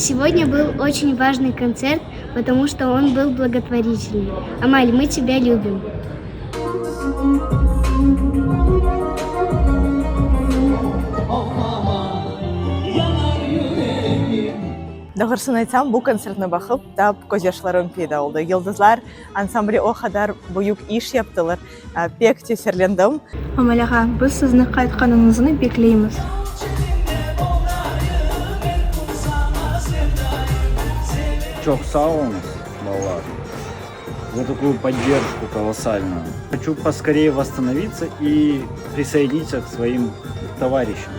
сегодня был очень важный концерт, потому что он был благотворительный. Амаль, мы тебя любим. Doğrusunu aytsam, bu konsertine bakıp da göz yaşlarım peyda oldu. Yıldızlar ansambli o kadar büyük iş yaptılar. Pek tesirlendim. Амаль аға, біз сіздің қайтқаныңызды беклейміз. Çok sağ olun, Баллар, за такую поддержку колоссальную. Хочу поскорее восстановиться и присоединиться к своим товарищам.